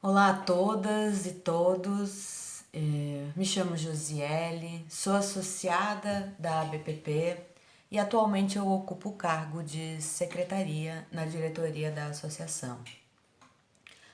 Olá a todas e todos, me chamo Josiele, sou associada da ABPP e atualmente eu ocupo o cargo de secretaria na diretoria da associação.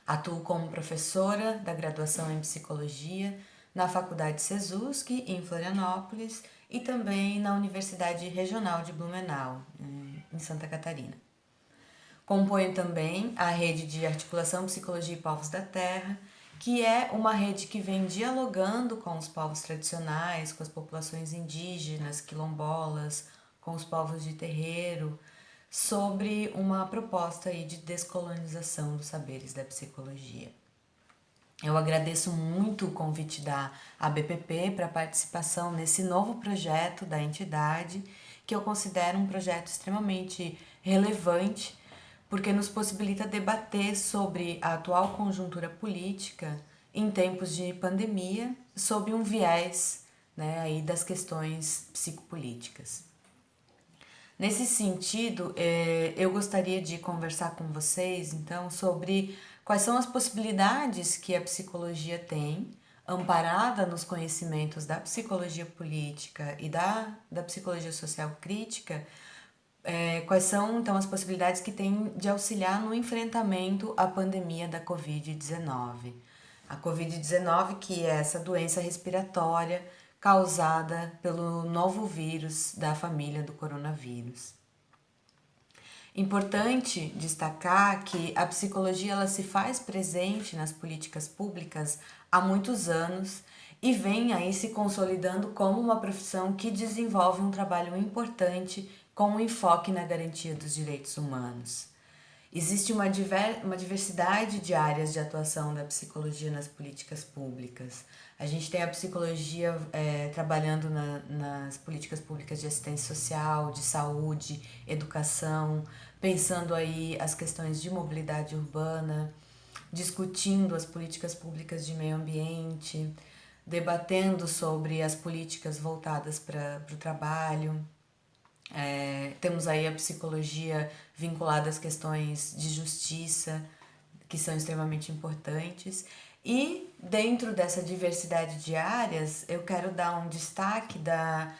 Atuo como professora da graduação em psicologia na Faculdade Sesusc, em Florianópolis, e também na Universidade Regional de Blumenau, em Santa Catarina. Componho também a rede de articulação Psicologia e Povos da Terra, que é uma rede que vem dialogando com os povos tradicionais, com as populações indígenas, quilombolas, com os povos de terreiro, sobre uma proposta aí de descolonização dos saberes da psicologia. Eu agradeço muito o convite da ABPP para participação nesse novo projeto da entidade, que eu considero um projeto extremamente relevante, porque nos possibilita debater sobre a atual conjuntura política em tempos de pandemia, sob um viés, né, aí das questões psicopolíticas. Nesse sentido, eu gostaria de conversar com vocês, então, sobre quais são as possibilidades que a psicologia tem, amparada nos conhecimentos da psicologia política e da psicologia social crítica, quais são, então, as possibilidades que tem de auxiliar no enfrentamento à pandemia da Covid-19. A Covid-19, que é essa doença respiratória causada pelo novo vírus da família do coronavírus. Importante destacar que a psicologia ela se faz presente nas políticas públicas há muitos anos e vem aí se consolidando como uma profissão que desenvolve um trabalho importante com um enfoque na garantia dos direitos humanos. Existe uma diversidade de áreas de atuação da psicologia nas políticas públicas. A gente tem a psicologia trabalhando nas políticas públicas de assistência social, de saúde, educação, pensando aí as questões de mobilidade urbana, discutindo as políticas públicas de meio ambiente, debatendo sobre as políticas voltadas para o trabalho. Temos aí a psicologia vinculada às questões de justiça, que são extremamente importantes. E dentro dessa diversidade de áreas, eu quero dar um destaque para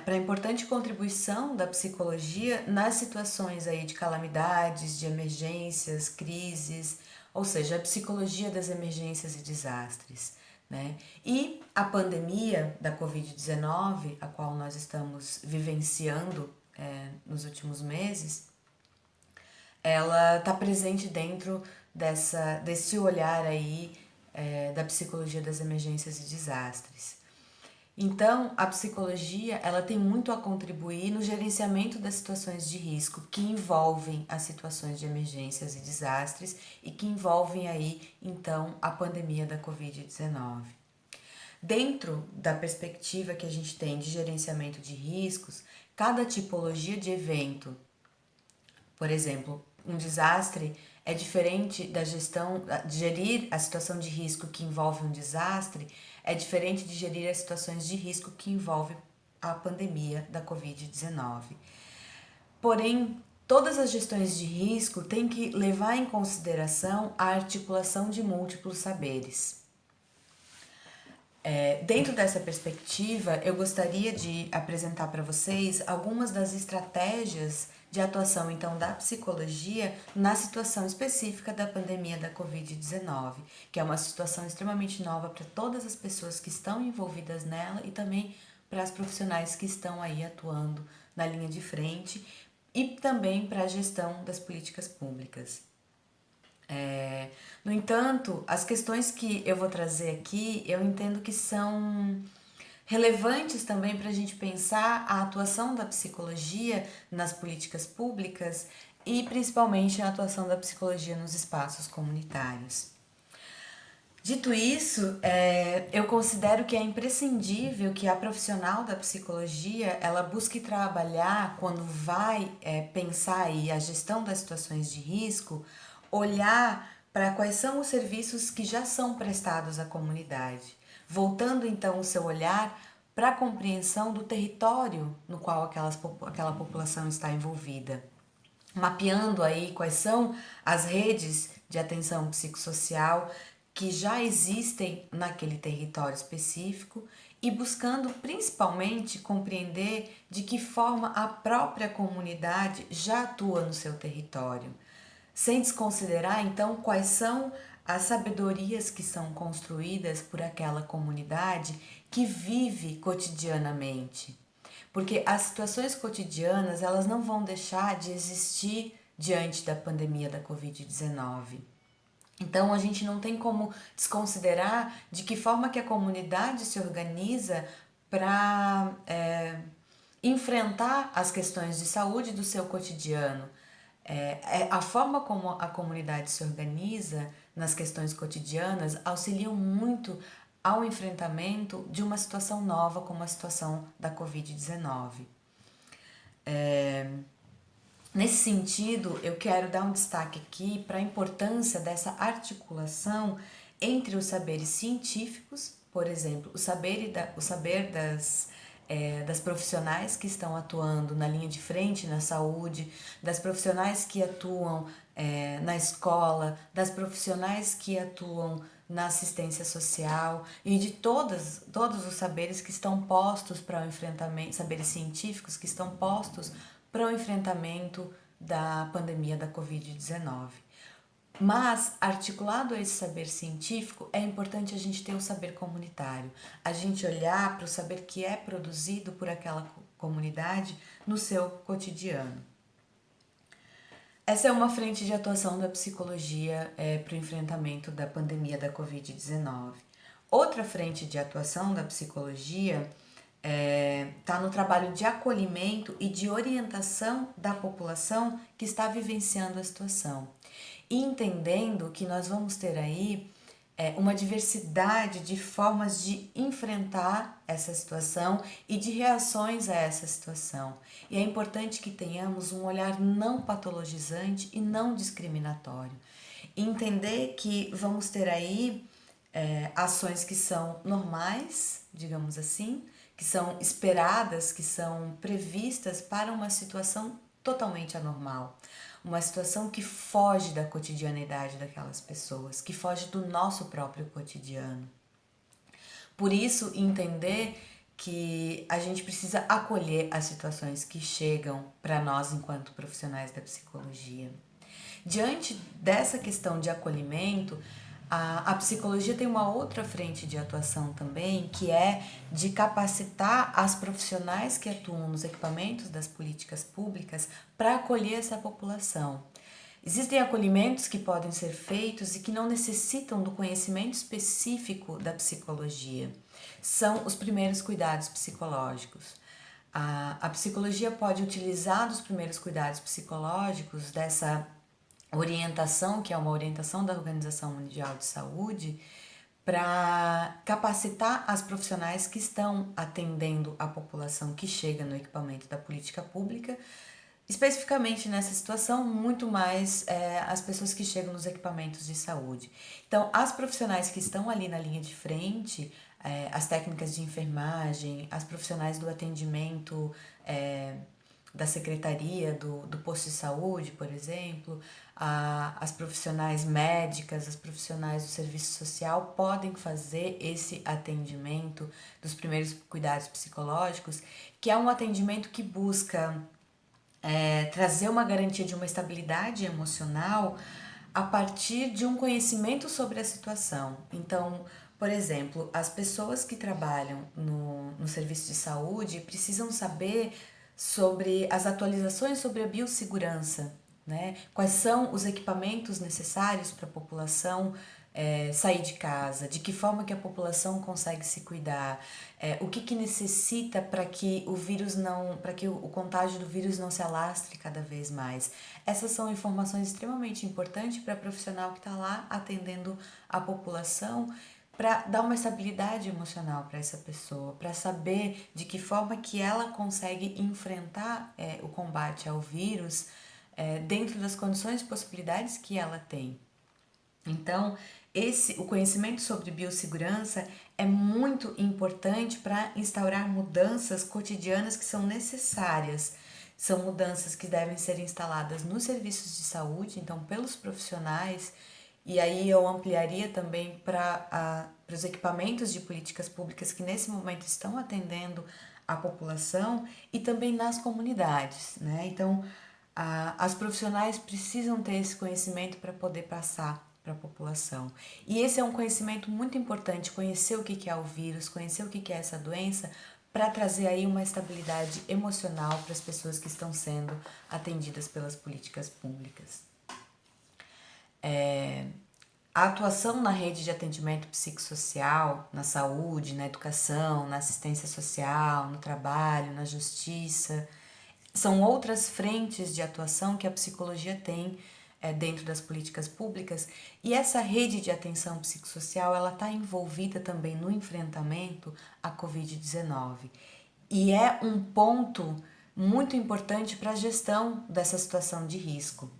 a importante contribuição da psicologia nas situações aí de calamidades, de emergências, crises, ou seja, a psicologia das emergências e desastres. Né? E a pandemia da Covid-19, a qual nós estamos vivenciando nos últimos meses, ela está presente dentro desse olhar aí da psicologia das emergências e desastres. Então, a psicologia ela tem muito a contribuir no gerenciamento das situações de risco que envolvem as situações de emergências e desastres e que envolvem aí, então, a pandemia da Covid-19. Dentro da perspectiva que a gente tem de gerenciamento de riscos, cada tipologia de evento, por exemplo, um desastre é diferente da gestão, de gerir a situação de risco que envolve um desastre, é diferente de gerir as situações de risco que envolve a pandemia da Covid-19. Porém, todas as gestões de risco têm que levar em consideração a articulação de múltiplos saberes. Dentro dessa perspectiva, eu gostaria de apresentar para vocês algumas das estratégias de atuação então da psicologia na situação específica da pandemia da Covid-19, que é uma situação extremamente nova para todas as pessoas que estão envolvidas nela e também para as profissionais que estão aí atuando na linha de frente e também para a gestão das políticas públicas. No entanto, as questões que eu vou trazer aqui, eu entendo que são relevantes também para a gente pensar a atuação da psicologia nas políticas públicas e principalmente a atuação da psicologia nos espaços comunitários. Dito isso, eu considero que é imprescindível que a profissional da psicologia ela busque trabalhar quando vai pensar aí a gestão das situações de risco, olhar para quais são os serviços que já são prestados à comunidade, voltando então o seu olhar para a compreensão do território no qual aquela população está envolvida. mapeando aí quais são as redes de atenção psicossocial que já existem naquele território específico e buscando principalmente compreender de que forma a própria comunidade já atua no seu território, sem desconsiderar então quais são as sabedorias que são construídas por aquela comunidade que vive cotidianamente. Porque as situações cotidianas, elas não vão deixar de existir diante da pandemia da Covid-19. Então a gente não tem como desconsiderar de que forma que a comunidade se organiza para enfrentar as questões de saúde do seu cotidiano. A forma como a comunidade se organiza nas questões cotidianas auxiliam muito ao enfrentamento de uma situação nova como a situação da Covid-19. Nesse sentido, eu quero dar um destaque aqui para a importância dessa articulação entre os saberes científicos, por exemplo, o saber das profissionais que estão atuando na linha de frente na saúde, das profissionais que atuam na escola, das profissionais que atuam na assistência social e de todos os saberes que estão postos para o enfrentamento, saberes científicos que estão postos para o enfrentamento da pandemia da Covid-19. Mas, articulado a esse saber científico, é importante a gente ter o saber comunitário, a gente olhar para o saber que é produzido por aquela comunidade no seu cotidiano. Essa é uma frente de atuação da psicologia para o enfrentamento da pandemia da Covid-19. Outra frente de atuação da psicologia está no trabalho de acolhimento e de orientação da população que está vivenciando a situação. E entendendo que nós vamos ter aí uma diversidade de formas de enfrentar essa situação e de reações a essa situação. E é importante que tenhamos um olhar não patologizante e não discriminatório. E entender que vamos ter aí ações que são normais, digamos assim, que são esperadas, que são previstas para uma situação totalmente anormal. Uma situação que foge da cotidianidade daquelas pessoas, que foge do nosso próprio cotidiano. Por isso, entender que a gente precisa acolher as situações que chegam para nós enquanto profissionais da psicologia. Diante dessa questão de acolhimento, a psicologia tem uma outra frente de atuação também, que é de capacitar as profissionais que atuam nos equipamentos das políticas públicas para acolher essa população. Existem acolhimentos que podem ser feitos e que não necessitam do conhecimento específico da psicologia. São os primeiros cuidados psicológicos. A psicologia pode utilizar dos primeiros cuidados psicológicos, dessa orientação, que é uma orientação da Organização Mundial de Saúde, para capacitar as profissionais que estão atendendo a população que chega no equipamento da política pública, especificamente nessa situação, muito mais as pessoas que chegam nos equipamentos de saúde. Então, as profissionais que estão ali na linha de frente, as técnicas de enfermagem, as profissionais do atendimento da secretaria, do posto de saúde, por exemplo, as profissionais médicas, as profissionais do serviço social podem fazer esse atendimento dos primeiros cuidados psicológicos, que é um atendimento que busca trazer uma garantia de uma estabilidade emocional a partir de um conhecimento sobre a situação. Então, por exemplo, as pessoas que trabalham no serviço de saúde precisam saber sobre as atualizações sobre a biossegurança, né? Quais são os equipamentos necessários para a população sair de casa, de que forma que a população consegue se cuidar, o que necessita para que o contágio do vírus não se alastre cada vez mais. Essas são informações extremamente importantes para a profissional que está lá atendendo a população, para dar uma estabilidade emocional para essa pessoa, para saber de que forma que ela consegue enfrentar o combate ao vírus dentro das condições e possibilidades que ela tem. Então, o conhecimento sobre biossegurança é muito importante para instaurar mudanças cotidianas que são necessárias, São mudanças que devem ser instaladas nos serviços de saúde, então pelos profissionais, e aí eu ampliaria também para os equipamentos de políticas públicas que nesse momento estão atendendo a população e também nas comunidades, né? Então, as profissionais precisam ter esse conhecimento para poder passar para a população. E esse é um conhecimento muito importante, conhecer o que é o vírus, conhecer o que é essa doença, para trazer aí uma estabilidade emocional para as pessoas que estão sendo atendidas pelas políticas públicas. A atuação na rede de atendimento psicossocial, na saúde, na educação, na assistência social, no trabalho, na justiça, são outras frentes de atuação que a psicologia tem dentro das políticas públicas, e essa rede de atenção psicossocial ela está envolvida também no enfrentamento à Covid-19 e é um ponto muito importante para a gestão dessa situação de risco.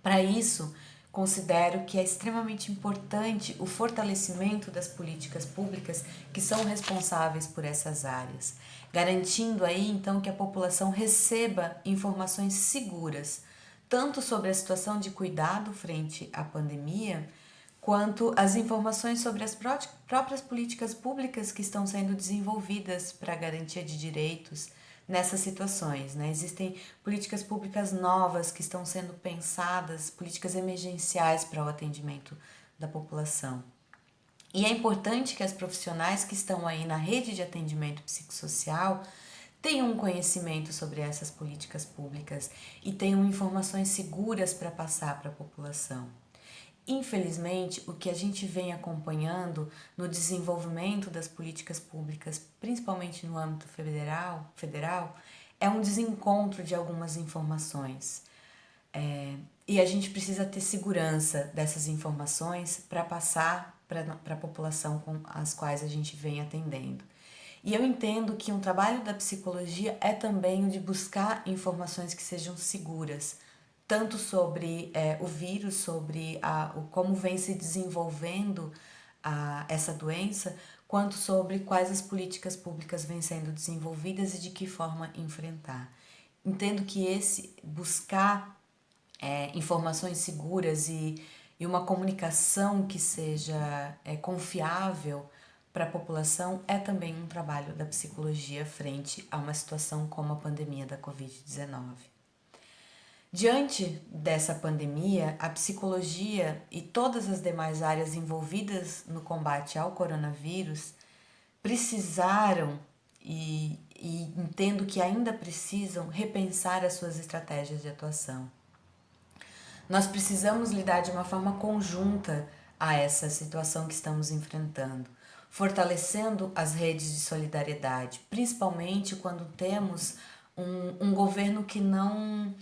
Para isso, considero que é extremamente importante o fortalecimento das políticas públicas que são responsáveis por essas áreas, garantindo aí então que a população receba informações seguras, tanto sobre a situação de cuidado frente à pandemia, quanto as informações sobre as próprias políticas públicas que estão sendo desenvolvidas para a garantia de direitos nessas situações, né? Existem políticas públicas novas que estão sendo pensadas, políticas emergenciais para o atendimento da população. E é importante que as profissionais que estão aí na rede de atendimento psicossocial tenham um conhecimento sobre essas políticas públicas e tenham informações seguras para passar para a população. Infelizmente, o que a gente vem acompanhando no desenvolvimento das políticas públicas, principalmente no âmbito federal é um desencontro de algumas informações. E a gente precisa ter segurança dessas informações para passar para a população com as quais a gente vem atendendo. E eu entendo que um trabalho da psicologia é também o de buscar informações que sejam seguras, tanto sobre o vírus, sobre como vem se desenvolvendo essa doença, quanto sobre quais as políticas públicas vêm sendo desenvolvidas e de que forma enfrentar. Entendo que esse buscar informações seguras e uma comunicação que seja confiável para a população é também um trabalho da psicologia frente a uma situação como a pandemia da Covid-19. Diante dessa pandemia, a psicologia e todas as demais áreas envolvidas no combate ao coronavírus precisaram e entendo que ainda precisam repensar as suas estratégias de atuação. Nós precisamos lidar de uma forma conjunta a essa situação que estamos enfrentando, fortalecendo as redes de solidariedade, principalmente quando temos um governo que não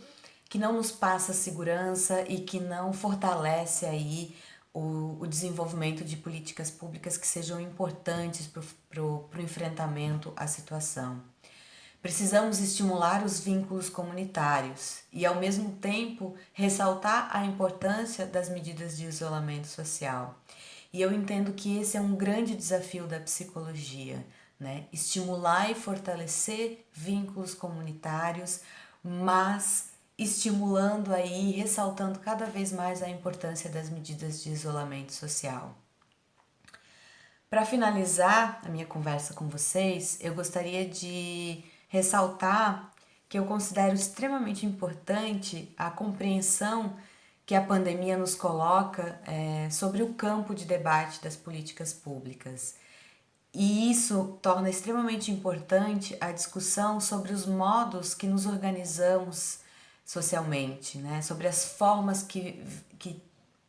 nos passa segurança e que não fortalece aí o desenvolvimento de políticas públicas que sejam importantes para o enfrentamento à situação. Precisamos estimular os vínculos comunitários e, ao mesmo tempo, ressaltar a importância das medidas de isolamento social. E eu entendo que esse é um grande desafio da psicologia, né? Estimular e fortalecer vínculos comunitários, mas estimulando aí, ressaltando cada vez mais a importância das medidas de isolamento social. Para finalizar a minha conversa com vocês, eu gostaria de ressaltar que eu considero extremamente importante a compreensão que a pandemia nos coloca sobre o campo de debate das políticas públicas. E isso torna extremamente importante a discussão sobre os modos que nos organizamos socialmente, né? Sobre as formas que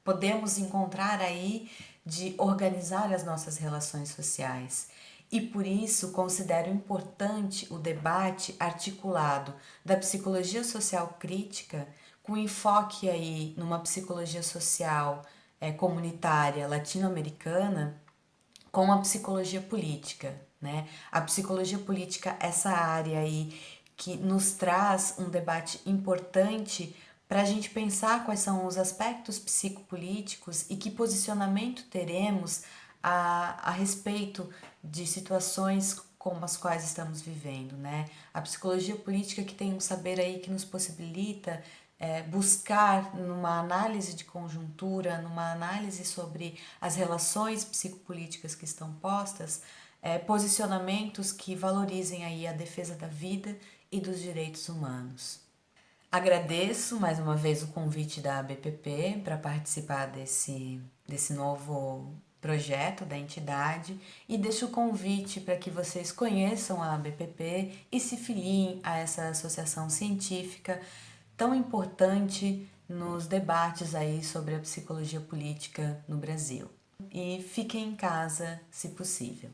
podemos encontrar aí de organizar as nossas relações sociais. E por isso considero importante o debate articulado da psicologia social crítica com enfoque aí numa psicologia social comunitária latino-americana com a psicologia política, né? A psicologia política, essa área aí que nos traz um debate importante para a gente pensar quais são os aspectos psicopolíticos e que posicionamento teremos a respeito de situações como as quais estamos vivendo, né? A psicologia política que tem um saber aí que nos possibilita buscar numa análise de conjuntura, numa análise sobre as relações psicopolíticas que estão postas, posicionamentos que valorizem aí a defesa da vida e dos direitos humanos. Agradeço mais uma vez o convite da ABPP para participar desse novo projeto da entidade e deixo o convite para que vocês conheçam a ABPP e se filiem a essa associação científica tão importante nos debates aí sobre a psicologia política no Brasil. E fiquem em casa, se possível.